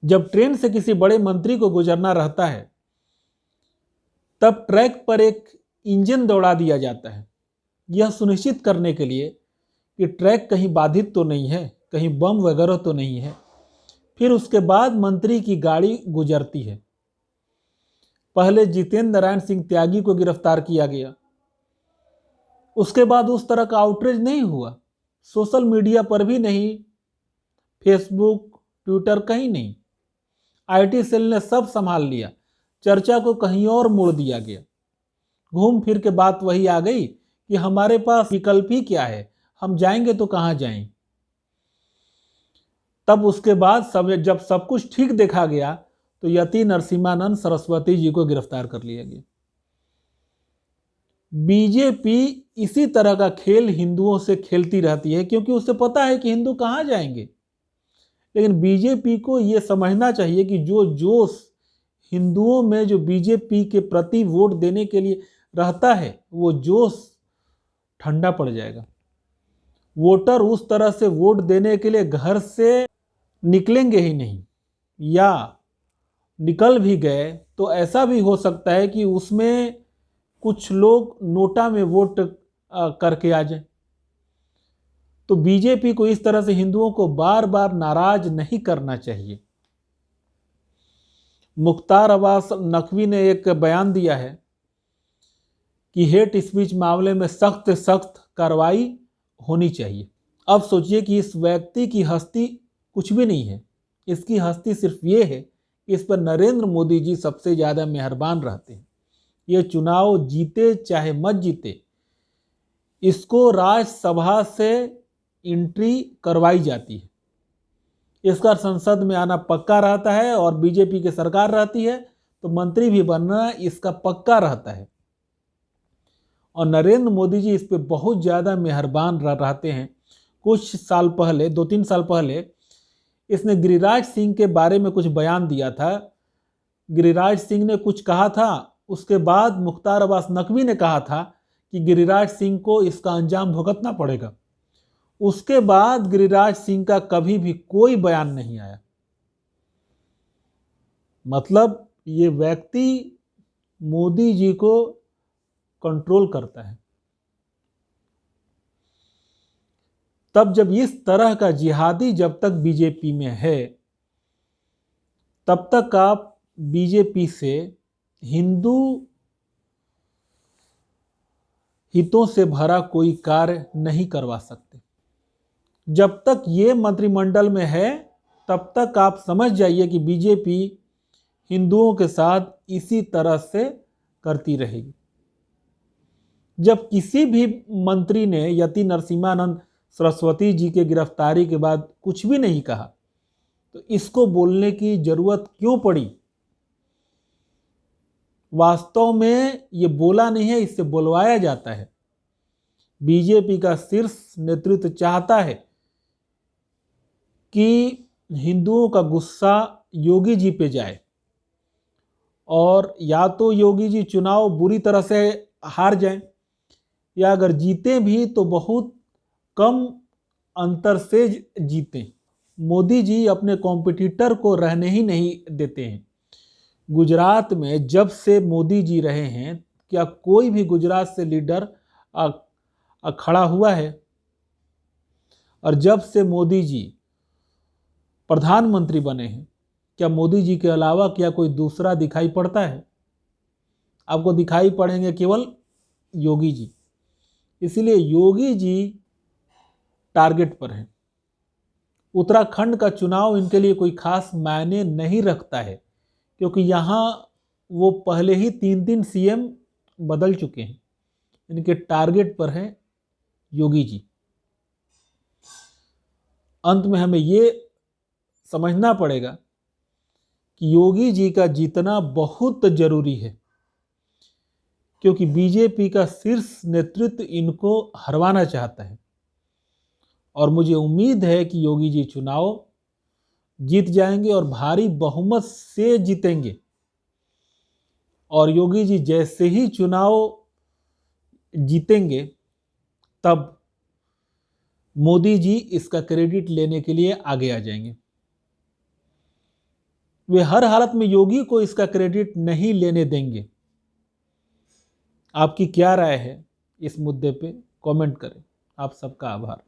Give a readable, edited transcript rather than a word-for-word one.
जब ट्रेन से किसी बड़े मंत्री को गुजरना रहता है तब ट्रैक पर एक इंजन दौड़ा दिया जाता है, यह सुनिश्चित करने के लिए कि ट्रैक कहीं बाधित तो नहीं है, कहीं बम वगैरह तो नहीं है। फिर उसके बाद मंत्री की गाड़ी गुजरती है। पहले जितेंद्र नारायण सिंह त्यागी को गिरफ्तार किया गया, उसके बाद उस तरह का आउटरीच नहीं हुआ, सोशल मीडिया पर भी नहीं, फेसबुक ट्विटर कहीं नहीं। आईटी सेल ने सब संभाल लिया, चर्चा को कहीं और मोड़ दिया गया। घूम फिर के बात वही आ गई कि हमारे पास विकल्प ही क्या है, हम जाएंगे तो कहां जाएं। तब उसके बाद जब सब कुछ ठीक देखा गया तो यति नरसिम्हानंद सरस्वती जी को गिरफ्तार कर लिया गया। बीजेपी इसी तरह का खेल हिंदुओं से खेलती रहती है क्योंकि उसे पता है कि हिंदू कहां जाएंगे। लेकिन बीजेपी को यह समझना चाहिए कि जो जोश हिंदुओं में जो बीजेपी के प्रति वोट देने के लिए रहता है वो जोश ठंडा पड़ जाएगा। वोटर उस तरह से वोट देने के लिए घर से निकलेंगे ही नहीं, या निकल भी गए तो ऐसा भी हो सकता है कि उसमें कुछ लोग नोटा में वोट करके आ जाए। तो बीजेपी को इस तरह से हिंदुओं को बार बार नाराज नहीं करना चाहिए। मुख्तार अब्बास नकवी ने एक बयान दिया है कि हेट स्पीच मामले में सख्त से सख्त कार्रवाई होनी चाहिए। अब सोचिए कि इस व्यक्ति की हस्ती कुछ भी नहीं है, इसकी हस्ती सिर्फ ये है कि इस पर नरेंद्र मोदी जी सबसे ज़्यादा मेहरबान रहते हैं। ये चुनाव जीते चाहे मत जीते, इसको राज्यसभा से एंट्री करवाई जाती है, इसका संसद में आना पक्का रहता है और बीजेपी की सरकार रहती है तो मंत्री भी बनना इसका पक्का रहता है। और नरेंद्र मोदी जी इस पे बहुत ज़्यादा मेहरबान रहते हैं। कुछ साल पहले, 2-3 साल पहले, इसने गिरिराज सिंह के बारे में कुछ बयान दिया था। गिरिराज सिंह ने कुछ कहा था, उसके बाद मुख्तार अब्बास नकवी ने कहा था कि गिरिराज सिंह को इसका अंजाम भुगतना पड़ेगा। उसके बाद गिरिराज सिंह का कभी भी कोई बयान नहीं आया। मतलब ये व्यक्ति मोदी जी को कंट्रोल करता है। तब जब इस तरह का जिहादी जब तक बीजेपी में है तब तक आप बीजेपी से हिंदू हितों से भरा कोई कार्य नहीं करवा सकते। जब तक ये मंत्रिमंडल में है तब तक आप समझ जाइए कि बीजेपी हिंदुओं के साथ इसी तरह से करती रहेगी। जब किसी भी मंत्री ने यति नरसिम्हानंद सरस्वती जी के गिरफ्तारी के बाद कुछ भी नहीं कहा तो इसको बोलने की जरूरत क्यों पड़ी? वास्तव में ये बोला नहीं है, इससे बुलवाया जाता है। बीजेपी का शीर्ष नेतृत्व चाहता है कि हिंदुओं का गुस्सा योगी जी पे जाए और या तो योगी जी चुनाव बुरी तरह से हार जाएं या अगर जीते भी तो बहुत कम अंतर से जीतें। मोदी जी अपने कॉम्पिटिटर को रहने ही नहीं देते हैं। गुजरात में जब से मोदी जी रहे हैं क्या कोई भी गुजरात से लीडर खड़ा हुआ है? और जब से मोदी जी प्रधानमंत्री बने हैं क्या मोदी जी के अलावा क्या कोई दूसरा दिखाई पड़ता है? आपको दिखाई पड़ेंगे केवल योगी जी। इसलिए योगी जी टारगेट पर हैं। उत्तराखंड का चुनाव इनके लिए कोई खास मायने नहीं रखता है क्योंकि यहाँ वो पहले ही 3 सीएम बदल चुके हैं। इनके टारगेट पर हैं योगी जी। अंत में हमें ये समझना पड़ेगा कि योगी जी का जीतना बहुत जरूरी है क्योंकि बीजेपी का शीर्ष नेतृत्व इनको हरवाना चाहता है और मुझे उम्मीद है कि योगी जी चुनाव जीत जाएंगे और भारी बहुमत से जीतेंगे। और योगी जी जैसे ही चुनाव जीतेंगे तब मोदी जी इसका क्रेडिट लेने के लिए आगे आ जाएंगे। वे हर हालत में योगी को इसका क्रेडिट नहीं लेने देंगे। आपकी क्या राय है इस मुद्दे पे? कमेंट करें। आप सबका आभार।